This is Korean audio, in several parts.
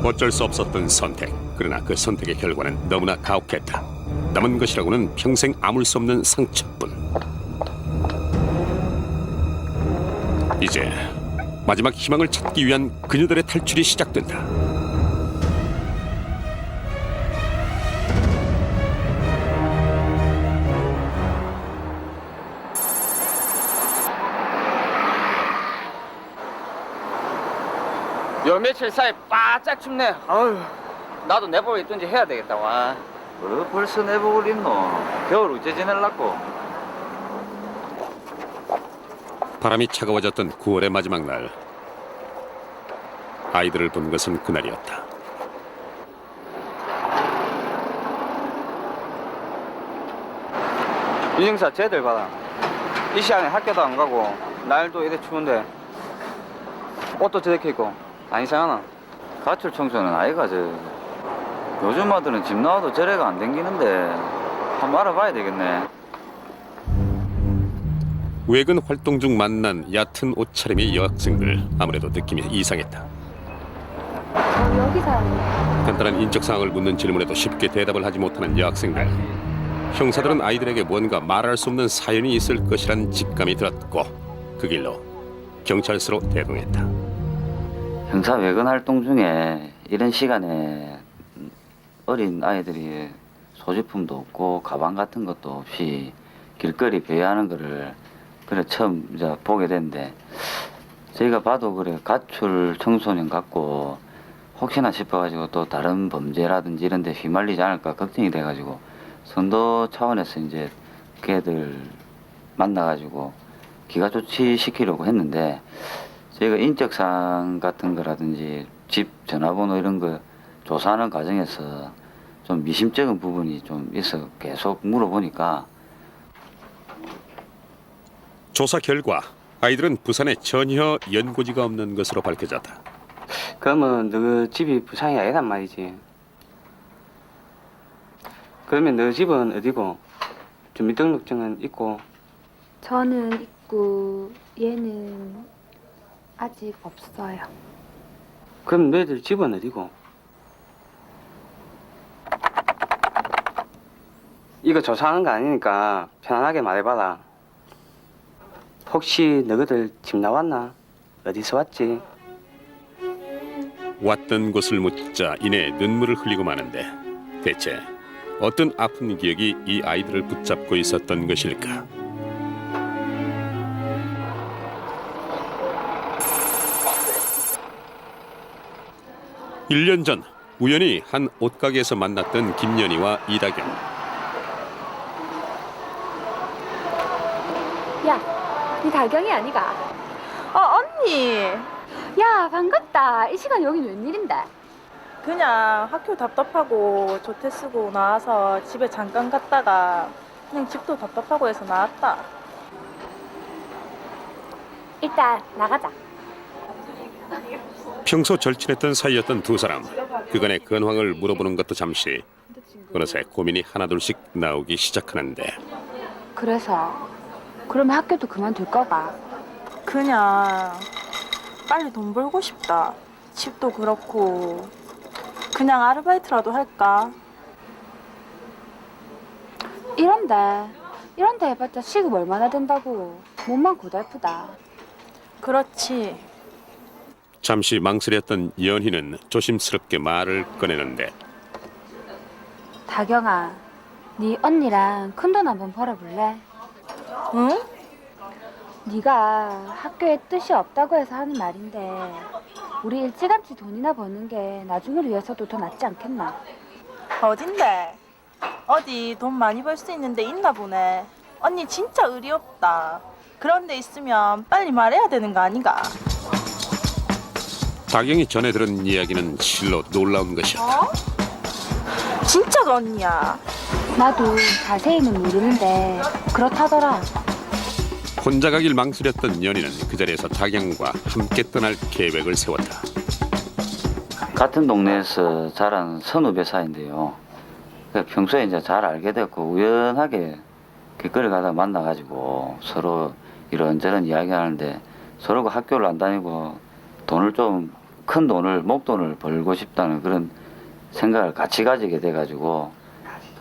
어쩔 수 없었던 선택. 그러나 그 선택의 결과는 너무나 가혹했다. 남은 것이라고는 평생 아물 수 없는 상처뿐. 이제 마지막 희망을 찾기 위한 그녀들의 탈출이 시작된다. 요 며칠 사이 바짝 춥네. 아유, 나도 내복을 입든지 해야 되겠다. 와. 뭐 벌써 내복을 입노? 겨울 어째 지낼라고? 바람이 차가워졌던 9월의 마지막 날. 아이들을 본 것은 그날이었다. 윤영사 쟤들 봐라. 이 시간에 학교도 안 가고 날도 이래 추운데 옷도 저렇게 입고 안 이상하나? 가출 청소는 아이가 요즘 아들은 집 나와도 저래가 안 댕기는데 한번 알아봐야 되겠네. 외근 활동 중 만난 얕은 옷차림의 여학생들. 아무래도 느낌이 이상했다. 저 여기 살아요. 간단한 인적 사항을 묻는 질문에도 쉽게 대답을 하지 못하는 여학생들. 형사들은 아이들에게 뭔가 말할 수 없는 사연이 있을 것이란 직감이 들었고 그 길로 경찰서로 대동했다. 형사 외근 활동 중에 이런 시간에 어린 아이들이 소지품도 없고 가방 같은 것도 없이 길거리 배회하는 거를 그래 처음 이제 보게 됐는데 저희가 봐도 그래 가출 청소년 같고 혹시나 싶어가지고 또 다른 범죄라든지 이런 데 휘말리지 않을까 걱정이 돼가지고 선도 차원에서 이제 걔들 만나가지고 기가 조치시키려고 했는데 저희가 인적사항 같은 거라든지 집 전화번호 이런 거 조사하는 과정에서 좀 미심쩍은 부분이 좀 있어 계속 물어보니까 조사 결과 아이들은 부산에 전혀 연고지가 없는 것으로 밝혀졌다. 그러면 너 집이 부산이 아니란 말이지. 그러면 너 집은 어디고? 주민등록증은 있고? 저는 있고 얘는 아직 없어요. 그럼 너희들 집은 어디고? 이거 조사하는 거 아니니까 편안하게 말해봐라. 혹시 너희들 집 나왔나? 어디서 왔지? 왔던 곳을 묻자 이내 눈물을 흘리고 마는데 대체 어떤 아픈 기억이 이 아이들을 붙잡고 있었던 것일까? 일 년 전 우연히 한 옷가게에서 만났던 김연희와 이다경. 야, 니 다경이 아니가? 언니. 야, 반갑다. 이 시간 여긴 웬일인데? 그냥 학교 답답하고 조퇴 쓰고 나와서 집에 잠깐 갔다가 그냥 집도 답답하고 해서 나왔다. 일단 나가자. 평소 절친했던 사이였던 두 사람. 그간의 근황을 물어보는 것도 잠시. 어느새 고민이 하나둘씩 나오기 시작하는데 그래서 그러면 학교도 그만둘 거가? 그냥 빨리 돈 벌고 싶다. 집도 그렇고 그냥 아르바이트라도 할까? 이런데 해봤자 시급 얼마나 된다고. 몸만 고달프다. 그렇지. 잠시 망설였던 연희는 조심스럽게 말을 꺼내는데 다경아, 네 언니랑 큰돈 한번 벌어볼래? 응? 네가 학교에 뜻이 없다고 해서 하는 말인데 우리 일찌감치 돈이나 버는 게 나중을 위해서도 더 낫지 않겠나? 어딘데? 어디 돈 많이 벌 수 있는 데 있나 보네. 언니 진짜 의리 없다. 그런 데 있으면 빨리 말해야 되는 거 아닌가? 다경이 전해 들은 이야기는 실로 놀라운 것이었다. 어? 진짜가 언니야. 나도 자세히는 모르는데 그렇다더라. 혼자 가길 망설였던 연희는 그 자리에서 다경과 함께 떠날 계획을 세웠다. 같은 동네에서 자란 선후배 사이인데요. 평소에 이제 잘 알게 됐고 우연하게 길거리 가다 만나가지고 서로 이런저런 이야기하는데 서로가 학교를 안 다니고 돈을 좀 큰 돈을 목돈을 벌고 싶다는 그런 생각을 같이 가지게 돼가지고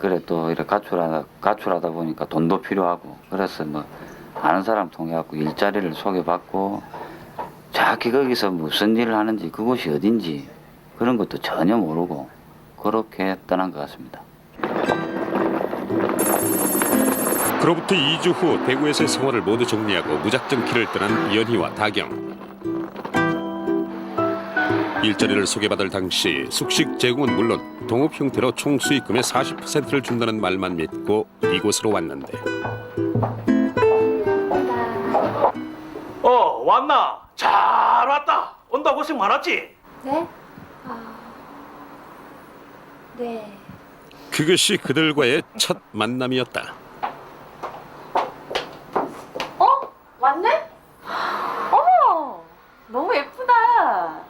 그래 또 이렇게 가출하다 보니까 돈도 필요하고 그래서 뭐 아는 사람 통해 갖고 일자리를 소개받고 정확히 거기서 무슨 일을 하는지 그곳이 어딘지 그런 것도 전혀 모르고 그렇게 떠난 것 같습니다. 그로부터 2주 후 대구에서의 생활을 모두 정리하고 무작정 길을 떠난 연희와 다경. 일자리를 소개받을 당시 숙식 제공은 물론 동업 형태로 총 수익금의 40%를 준다는 말만 믿고 이곳으로 왔는데 왔나? 잘 왔다. 온다 고생 많았지? 네? 네. 그것이 그들과의 첫 만남이었다. 왔네? 어머, 너무 예쁘다.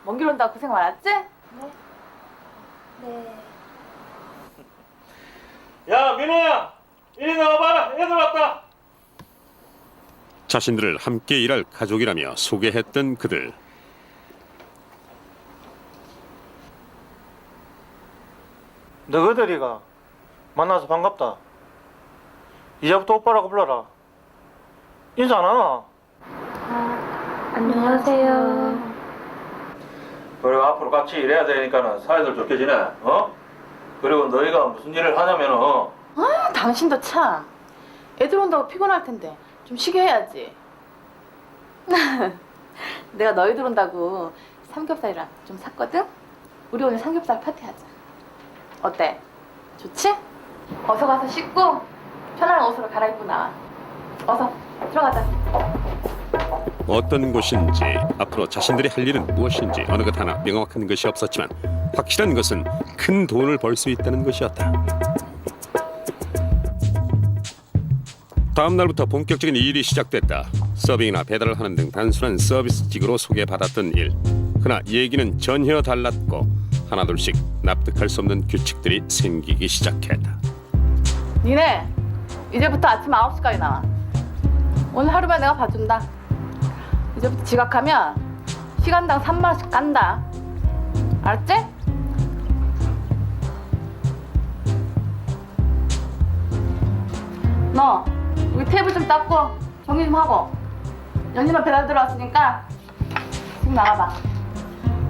먼 길 온다고 고생 많았지? 네. 야, 민호야. 이리 나와봐라. 애들 왔다. 자신들을 함께 일할 가족이라며 소개했던 그들. 너희들이가 만나서 반갑다. 이제부터 오빠라고 불러라. 인사 안 하나? 안녕하세요. 그리고 앞으로 같이 일해야 되니까는 사이들 좋게 지내. 어? 그리고 너희가 무슨 일을 하냐면은 당신도 참. 애들 온다고 피곤할 텐데 좀 쉬게 해야지. 내가 너희들 온다고 삼겹살이랑 좀 샀거든? 우리 오늘 삼겹살 파티하자. 어때? 좋지? 어서 가서 씻고 편안한 옷으로 갈아입고 나와. 어서 들어가자. 어떤 곳인지 앞으로 자신들이 할 일은 무엇인지 어느 것 하나 명확한 것이 없었지만 확실한 것은 큰 돈을 벌 수 있다는 것이었다. 다음 날부터 본격적인 일이 시작됐다. 서빙이나 배달을 하는 등 단순한 서비스직으로 소개받았던 일. 그러나 얘기는 전혀 달랐고 하나둘씩 납득할 수 없는 규칙들이 생기기 시작했다. 니네 이제부터 아침 9시까지 나와. 오늘 하루만 내가 봐준다. 이제부터 지각하면 시간당 3만 원씩 깐다. 알았지? 너 우리 테이블 좀 닦고 정리 좀 하고. 연희만 배달 들어왔으니까 지금 나가봐.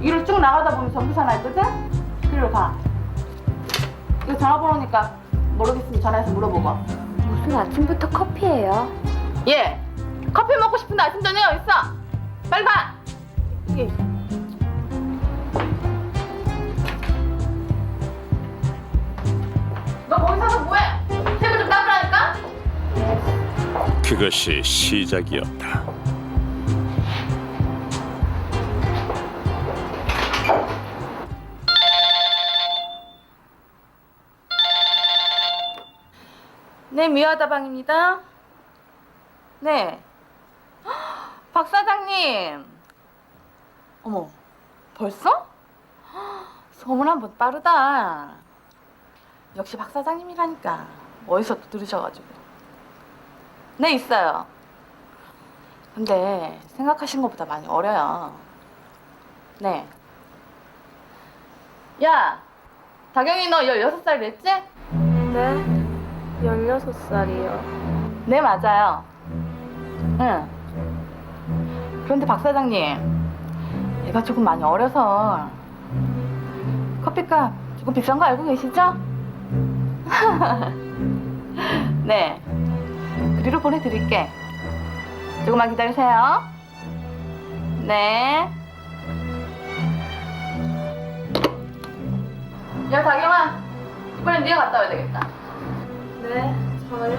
이리로 쭉 나가다 보면 정비사 하나 있거든? 그리로 가. 이거 전화번호니까 모르겠으면 전화해서 물어보고. 무슨 아침부터 커피예요? 예, 커피 먹고 싶은데 아침 저녁에 어딨어? 빨리 가! 여기. 너 거기 서서 뭐해? 테이블 좀 닦으라니까? 그것이 시작이었다. 네, 미화다방입니다. 네. 박 사장님. 어머, 벌써? 소문 한 번 빠르다. 역시 박 사장님이라니까. 어디서 또 들으셔가지고. 네, 있어요. 근데 생각하신 것보다 많이 어려요. 네. 야, 다경이 너 16살 됐지? 네, 16살이요. 네, 맞아요. 응. 그런데 박 사장님, 얘가 조금 많이 어려서 커피값 조금 비싼 거 알고 계시죠? 네. 그리로 보내드릴게. 조금만 기다리세요. 네. 야, 다경아, 이번엔 네가 갔다 와야 되겠다. 네, 저요?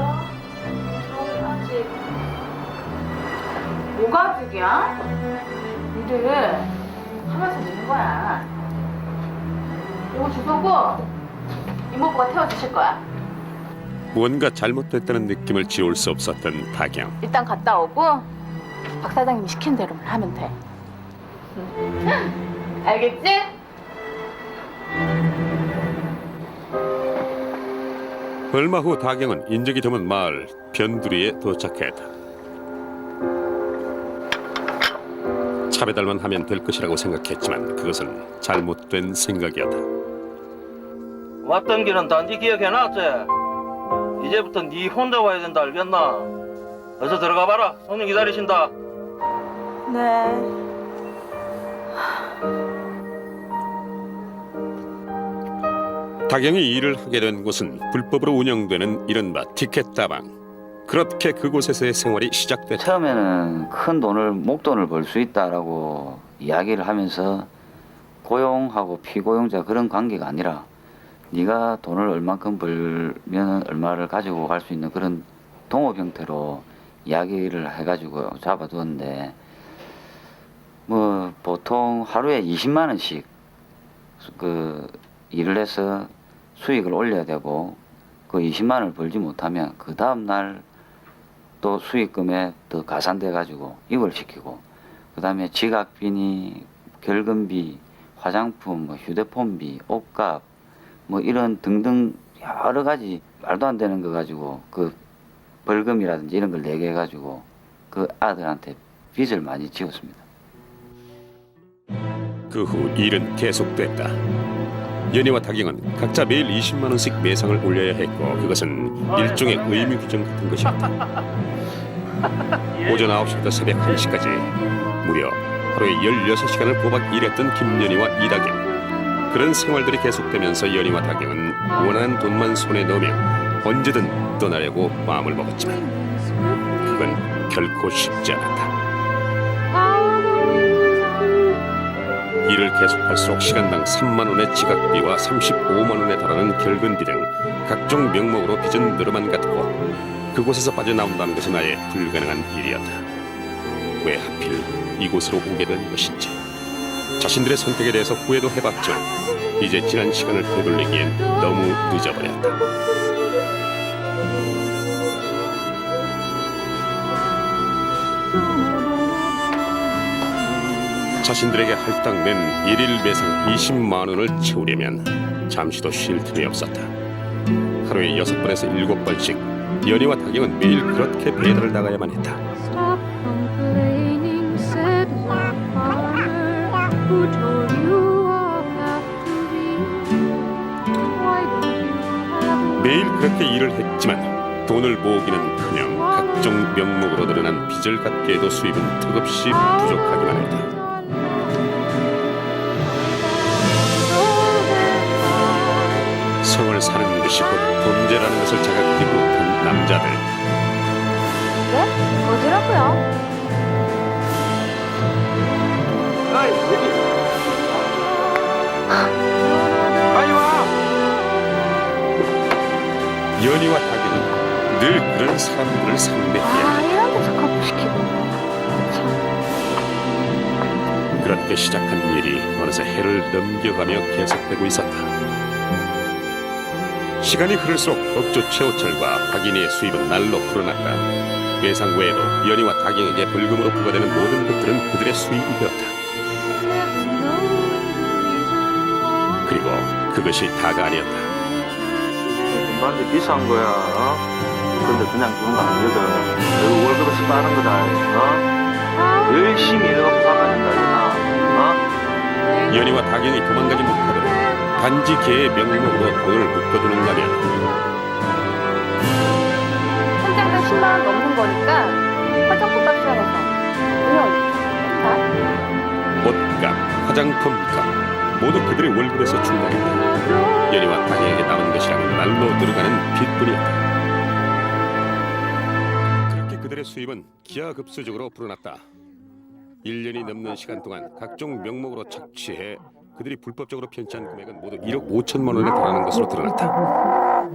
저는 아직 뭐가 아직이야? 일을 하면서 늦는 거야. 이거 주소고 이모부가 태워주실 거야. 무언가 잘못됐다는 느낌을 지울 수 없었던 다경. 일단 갔다 오고 박 사장님이 시킨 대로만 하면 돼. 알겠지? 얼마 후 다경은 인적이 드문 마을 변두리에 도착했다. 차배달만 하면 될 것이라고 생각했지만 그것은 잘못된 생각이었다. 왔던 길은 단지 기억해놨지? 이제부터 네 혼자 와야 된다 알겠나? 어서 들어가 봐라. 손님 기다리신다. 네. 다경이 일을 하게 된 곳은 불법으로 운영되는 이른바 티켓다방. 그렇게 그곳에서의 생활이 시작됐다. 처음에는 큰 돈을 목돈을 벌 수 있다라고 이야기를 하면서 고용하고 피고용자 그런 관계가 아니라 네가 돈을 얼만큼 벌면 얼마를 가지고 갈 수 있는 그런 동업 형태로 이야기를 해가지고 잡아두었는데 뭐 보통 하루에 20만 원씩 그 일을 해서 수익을 올려야 되고 그 20만 원을 벌지 못하면 그 다음 날 또 수익금에 더 가산돼 가지고 이걸 시키고 그 다음에 지각비니 결근비 화장품 뭐 휴대폰비 옷값 뭐 이런 등등 여러 가지 말도 안 되는 거 가지고 그 벌금이라든지 이런 걸 내게 해가지고 그 아들한테 빚을 많이 지었습니다. 그 후 일은 계속됐다. 연희와 다경은 각자 매일 20만 원씩 매상을 올려야 했고 그것은 일종의 의무 규정 같은 것이었다. 오전 9시부터 새벽 1시까지 무려 하루에 16시간을 꼬박 일했던 김연희와 이다경. 그런 생활들이 계속되면서 연희와 다경은 원하는 돈만 손에 넣으며 언제든 떠나려고 마음을 먹었지만 그건 결코 쉽지 않았다. 일을 계속할수록 시간당 3만 원의 지각비와 35만 원에 달하는 결근비 등 각종 명목으로 빚은 늘어만 갔고 그곳에서 빠져나온다는 것은 아예 불가능한 일이었다. 왜 하필 이곳으로 오게 된 것인지 자신들의 선택에 대해서 후회도 해봤지만 이제 지난 시간을 되돌리기엔 너무 늦어버렸다. 자신들에게 할당된 일일 매상 20만 원을 채우려면 잠시도 쉴 틈이 없었다. 하루에 6번에서 7번씩 연희와 다경은 매일 그렇게 배달을 나가야만 했다. 매일 그렇게 일을 했지만 돈을 모으기는커녕 각종 명목으로 늘어난 빚을 갚기에도 수입은 턱없이 부족하기만 했다. 성을 사는 것이 곧 범죄라는 것을 자각하지 못한 남자들. 네? 어디라고요? 빨리 와. 연희와 다경은 늘 그런 사람들을 상대해야 이런 데서 커플시키고 참. 그렇게 시작한 일이 어느새 해를 넘겨가며 계속되고 있었다. 시간이 흐를수록 법조 최호철과 박인희의 수입은 날로 불어났다. 매상 외에도 연희와 다경에게 벌금으로 부과되는 모든 것들은 그들의 수입이 되었다. 그리고 그것이 다가 아니었다. 나한테 비싼 거야. 근데 그냥 주는 거 아니거든. 너 월급에서 빠는 거다. 열심히 일하고 살아야겠다. 연희와 다경이 도망가지 못하도록 단지 걔의 명목으로 돈을 묶어두는다면 한 장당 10만 원 넘는 거니까 화장품 값이라서 옷값, 화장품값 모두 그들의 월급에서 충당했다. 연희와 다경에게 남은 것이라면 날로 늘어가는 빚뿐이었다. 그렇게 그들의 수입은 기하급수적으로 불어났다. 1년이 넘는 시간 동안 각종 명목으로 착취해 그들이 불법적으로 편취한 금액은 모두 1억 5천만 원에 달하는 것으로 드러났다.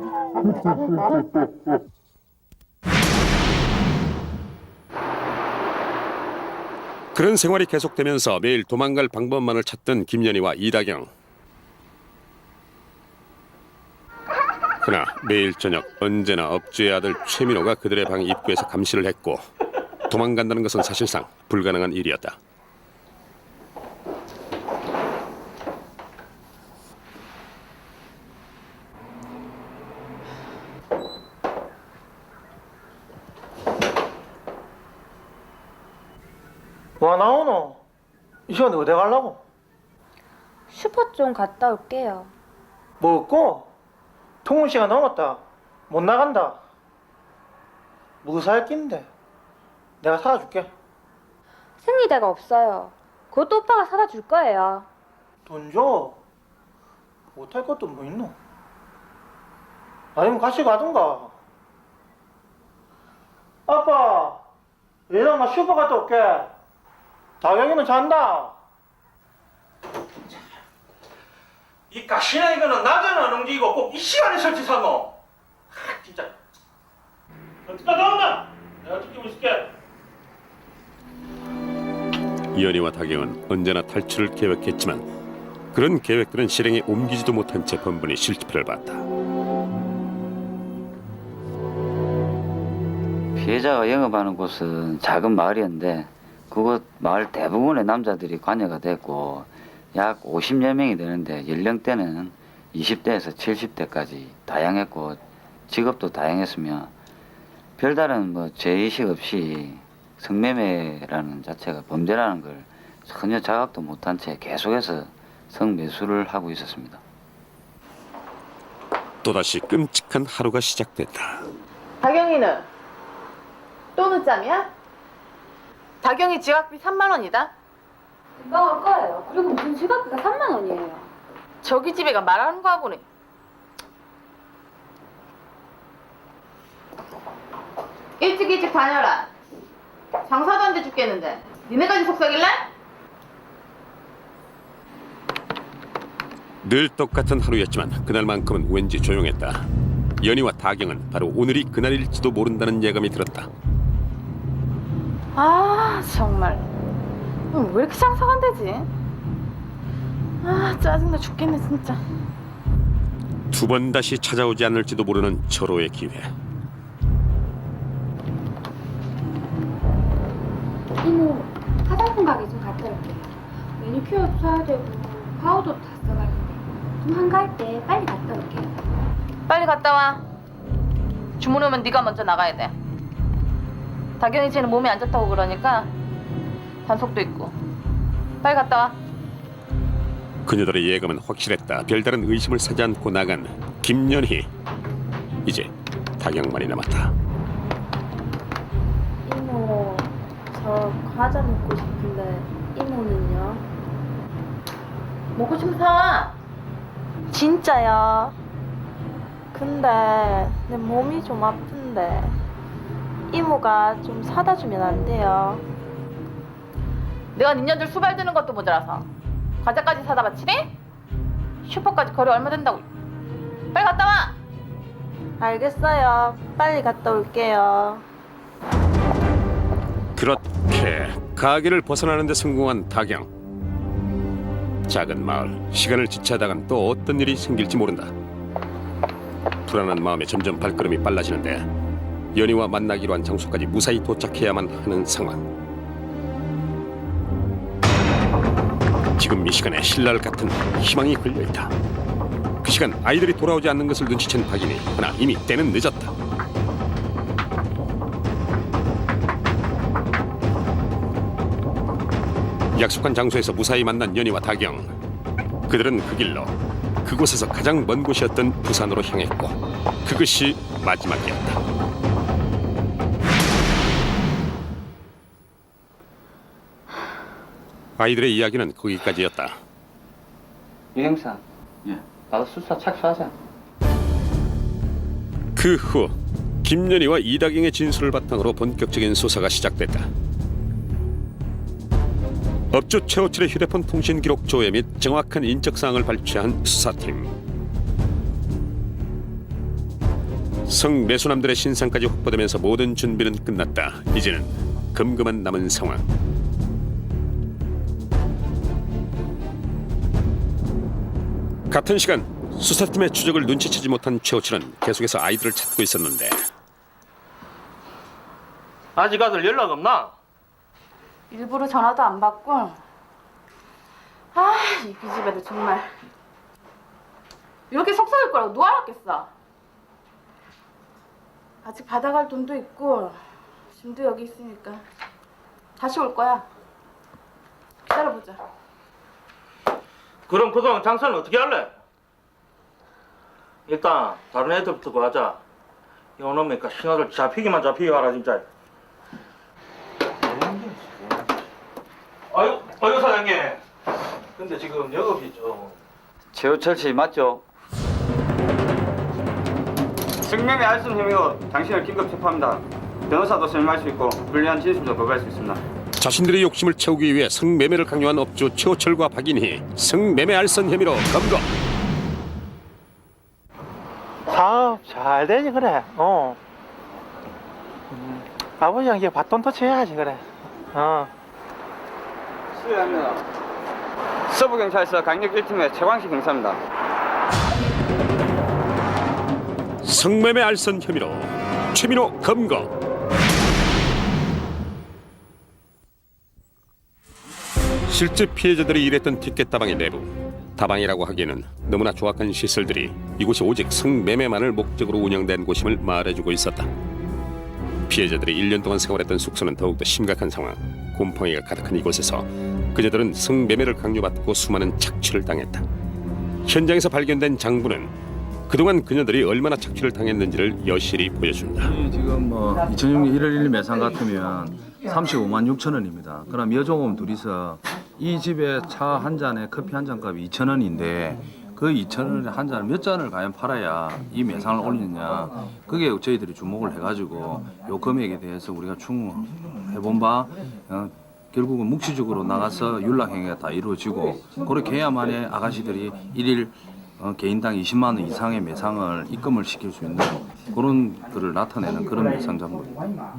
그런 생활이 계속되면서 매일 도망갈 방법만을 찾던 김연희와 이다경. 그러나 매일 저녁 언제나 업주의 아들 최민호가 그들의 방 입구에서 감시를 했고 도망간다는 것은 사실상 불가능한 일이었다. 와 나오노? 이 시간에 어디 가려고? 슈퍼 좀 갔다 올게요. 먹고? 통금 시간 넘었다. 못 나간다. 뭐 살 낀데? 내가 사다 줄게. 생리대가 없어요. 그것도 오빠가 사다 줄 거예요. 돈 줘. 못할 것도 뭐 있노? 아니면 같이 가든가. 아빠, 얘랑 나 슈퍼 갔다 올게. 다경이는 잔다. 이 가시나 이거는 낮에는 안 움직이고 꼭 이 시간에 설치 사노. 진짜. 어디다 나온다. 내가 지키고 있을게. 연희와 다경은 언제나 탈출을 계획했지만 그런 계획들은 실행에 옮기지도 못한 채 번번이 실패를 봤다. 피해자가 영업하는 곳은 작은 마을이었는데 그곳 마을 대부분의 남자들이 관여가 됐고 약 50여 명이 되는데 연령대는 20대에서 70대까지 다양했고 직업도 다양했으며 별다른 뭐 죄의식 없이 성매매라는 자체가 범죄라는 걸 전혀 자각도 못한 채 계속해서 성매수를 하고 있었습니다. 또다시 끔찍한 하루가 시작됐다. 다경이는 또 늦잠이야? 다경이 지각비 3만 원이다. 금방 올 거예요. 그리고 무슨 지각비가 3만 원이에요. 저기 집애가 말하는 거 하고는. 일찍 다녀라. 장사도 안 돼 죽겠는데 니네까지 속삭일래? 늘 똑같은 하루였지만 그날만큼은 왠지 조용했다. 연희와 다경은 바로 오늘이 그날일지도 모른다는 예감이 들었다. 아 정말 왜 이렇게 장사가 안 되지? 아 짜증나 죽겠네 진짜. 두 번 다시 찾아오지 않을지도 모르는 절호의 기회. 이모, 화장품 가게 좀 갔다 올게요. 매니큐어도 사야 되고 파우더도 다 써가는데 좀 한가할 때 빨리 갔다 올게요. 빨리 갔다 와. 주문 오면 네가 먼저 나가야 돼. 다경이 쟤는 몸이 안 좋다고 그러니까 단속도 있고. 빨리 갔다 와. 그녀들의 예감은 확실했다. 별다른 의심을 사지 않고 나간 김연희. 이제 다경만이 남았다. 이모, 저 과자 먹고 싶은데 이모는요? 먹고 싶으면 사와. 진짜요? 근데 내 몸이 좀 아픈데 이모가 좀 사다 주면 안 돼요? 내가 니년들 수발 드는 것도 모자라서 과자까지 사다 바치니? 슈퍼까지 거리 얼마 된다고. 빨리 갔다 와. 알겠어요. 빨리 갔다 올게요. 그렇게 가게를 벗어나는 데 성공한 다경. 작은 마을, 시간을 지체하다간 또 어떤 일이 생길지 모른다. 불안한 마음에 점점 발걸음이 빨라지는데 연희와 만나기로 한 장소까지 무사히 도착해야만 하는 상황. 지금 이 시간에 신랄 같은 희망이 걸려있다. 그 시간 아이들이 돌아오지 않는 것을 눈치챈 박인희. 그러나 이미 때는 늦었다. 약속한 장소에서 무사히 만난 연희와 다경. 그들은 그 길로 그곳에서 가장 먼 곳이었던 부산으로 향했고 그것이 마지막이었다. 아이들의 이야기는 거기까지였다. 유 형사, 나도 수사 착수하자. 그 후 김연희와 이다경의 진술을 바탕으로 본격적인 수사가 시작됐다. 업주 최호철의 휴대폰 통신 기록 조회 및 정확한 인적 사항을 발췌한 수사팀. 성매수남들의 신상까지 확보되면서 모든 준비는 끝났다. 이제는 금금만 남은 상황. 같은 시간 수사팀의 추적을 눈치채지 못한 최호철은 계속해서 아이들을 찾고 있었는데 아직 아들 연락 없나? 일부러 전화도 안 받고. 아, 이 기집애들 정말. 이렇게 속삭일 거라고 누가 알았겠어? 아직 받아갈 돈도 있고 짐도 여기 있으니까 다시 올 거야. 따라보자. 그럼 그동안 장사는 어떻게 할래? 일단 다른 애들부터 구하자. 이놈이니까 신호들 잡히기만 잡히게 하라 진짜. 아유 사장님. 근데 지금 영업이 좀. 최호철 씨 맞죠? 승매매 알선 혐의로 당신을 긴급 체포합니다. 변호사도 설명할 수 있고 불리한 진술도 거부할 수 있습니다. 자신들의 욕심을 채우기 위해 성매매를 강요한 업주 최호철과 박인희 성매매 알선 혐의로 검거. 사업 잘 되지 그래. 아버지랑 이제 바톤 터치해야지 그래. 수리합니다. 서부경찰서 강력 1팀의 최광식 경사입니다. 성매매 알선 혐의로 최민호 검거. 실제 피해자들이 일했던 티켓 다방의 내부. 다방이라고 하기에는 너무나 조악한 시설들이 이곳이 오직 성매매만을 목적으로 운영된 곳임을 말해주고 있었다. 피해자들이 1년 동안 생활했던 숙소는 더욱더 심각한 상황. 곰팡이가 가득한 이곳에서 그녀들은 성매매를 강요받고 수많은 착취를 당했다. 현장에서 발견된 장부는 그동안 그녀들이 얼마나 착취를 당했는지를 여실히 보여준다. 지금 2006년 1월 1일 매상 같으면 35만 6천 원입니다. 그럼 여종업 둘이서 이 집에 차 한 잔에 커피 한 잔 값이 2천 원인데 그 2천 원에 한 잔을 몇 잔을 과연 팔아야 이 매상을 올리느냐. 그게 저희들이 주목을 해가지고 요 금액에 대해서 우리가 충해본 바 결국은 묵시적으로 나가서 윤락행위가 다 이루어지고 그렇게 해야만이 아가씨들이 1일 개인당 20만 원 이상의 매상을 입금을 시킬 수 있는 그런 글을 나타내는 그런 매상 장부입니다.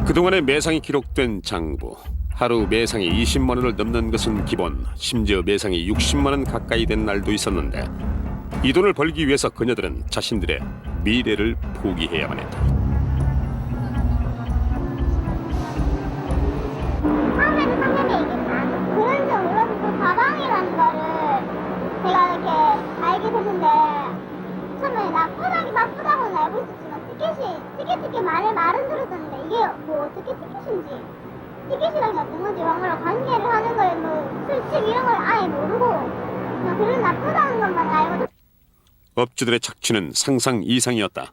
그동안의 매상이 기록된 장부. 하루 매상이 20만 원을 넘는 것은 기본, 심지어 매상이 60만 원 가까이 된 날도 있었는데 이 돈을 벌기 위해서 그녀들은 자신들의 미래를 포기해야만 했다. 처음에는 상념이 얘기했다. 그런지 몰라서 그 가방이라는 거를 제가 이렇게 알게 됐는데 처음에 나쁘다고는 알고 있었지만 티켓 말은 들었었는데 이게 뭐 어떻게 티켓인지 티켓이란 게 어떤 건지 왕으로 관계를 하는 거에 뭐 술집 이런 걸 아예 모르고 그냥 그런 나쁘다는 것만 알고 업주들의 착취는 상상 이상이었다.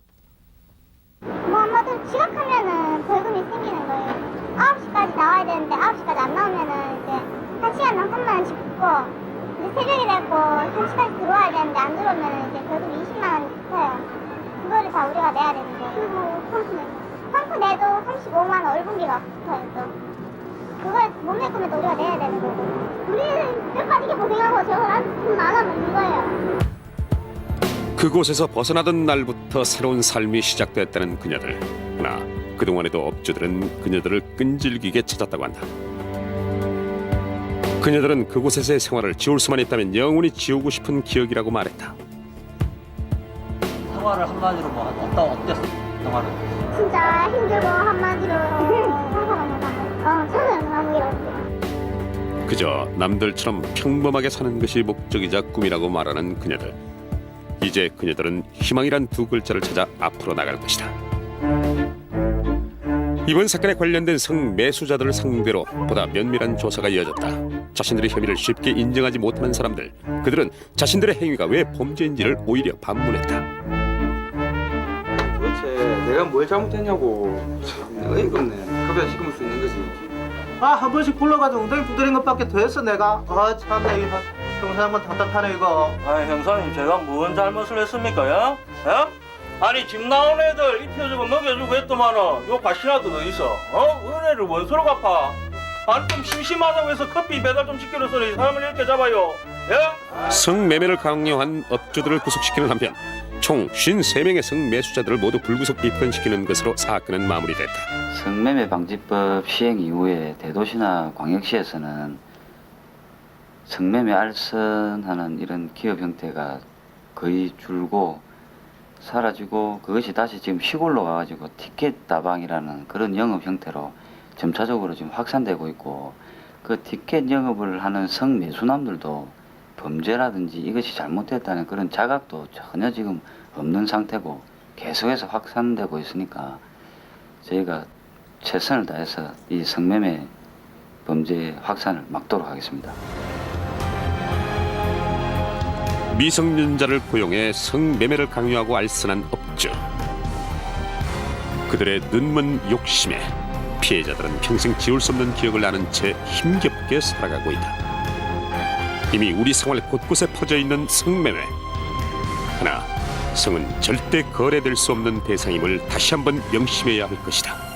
뭐 한마디로 지각하면은 벌금이 생기는 거예요. 9시까지 나와야 되는데 9시까지 안 나오면은 이제 1시간당 3만 원씩 붙고 이제 새벽이 되고 1시까지 들어와야 되는데 안 들어오면은 이제 벌금이 20만 원 붙어요. 그거를 다 우리가 내야 되는 거예요. 그리고 펌프 내도 35만 원 얼분기가 붙어요 또. 그걸 못 낼 거면 또 우리가 내야 되는 거고. 우리는 몇 가지 고생하고 저걸 돈 많아 먹는 거예요. 그곳에서 벗어나던 날부터 새로운 삶이 시작됐다는 그녀들. 그러나 그동안에도 업주들은 그녀들을 끈질기게 찾았다고 한다. 그녀들은 그곳에서의 생활을 지울 수만 있다면 영원히 지우고 싶은 기억이라고 말했다. 생활을 한마디로 어땠어? 생활은? 진짜 힘들고 한마디로 상사가 못하고 저는 너무 이렇게 그저 남들처럼 평범하게 사는 것이 목적이자 꿈이라고 말하는 그녀들. 이제 그녀들은 희망이란 두 글자를 찾아 앞으로 나갈 것이다. 이번 사건에 관련된 성매수자들을 상대로 보다 면밀한 조사가 이어졌다. 자신들의 혐의를 쉽게 인정하지 못하는 사람들, 그들은 자신들의 행위가 왜 범죄인지를 오히려 반문했다. 도대체 내가 뭘 잘못했냐고. 어이가 없네. 급여 시킬 수 있는 거지. 한 번씩 불러가지고 엉덩이 두드린 것밖에 더 했어 내가. 참나 이거 형사 한번 답답하네 이거. 형사님 제가 뭔 잘못을 했습니까? 야? 아니 집 나온 애들 입혀주고 먹여주고 했더만은 요 과시나도 더 있어. 은혜를 원수로 갚아. 아니 좀 심심하다고 해서 커피 배달 좀 시키려서 사람을 이렇게 잡아요. 예? 성매매를 강요한 업주들을 구속시키는 한편 총 53명의 성매수자들을 모두 불구속 입건시키는 것으로 사건은 마무리됐다. 성매매 방지법 시행 이후에 대도시나 광역시에서는 성매매 알선하는 이런 기업 형태가 거의 줄고 사라지고 그것이 다시 지금 시골로 가가지고 티켓 다방이라는 그런 영업 형태로 점차적으로 지금 확산되고 있고 그 티켓 영업을 하는 성매수남들도 범죄라든지 이것이 잘못됐다는 그런 자각도 전혀 지금 없는 상태고 계속해서 확산되고 있으니까 저희가 최선을 다해서 이 성매매 범죄 확산을 막도록 하겠습니다. 미성년자를 고용해 성매매를 강요하고 알선한 업주. 그들의 눈먼 욕심에 피해자들은 평생 지울 수 없는 기억을 나는 채 힘겹게 살아가고 있다. 이미 우리 생활 곳곳에 퍼져 있는 성매매. 하나, 성은 절대 거래될 수 없는 대상임을 다시 한번 명심해야 할 것이다.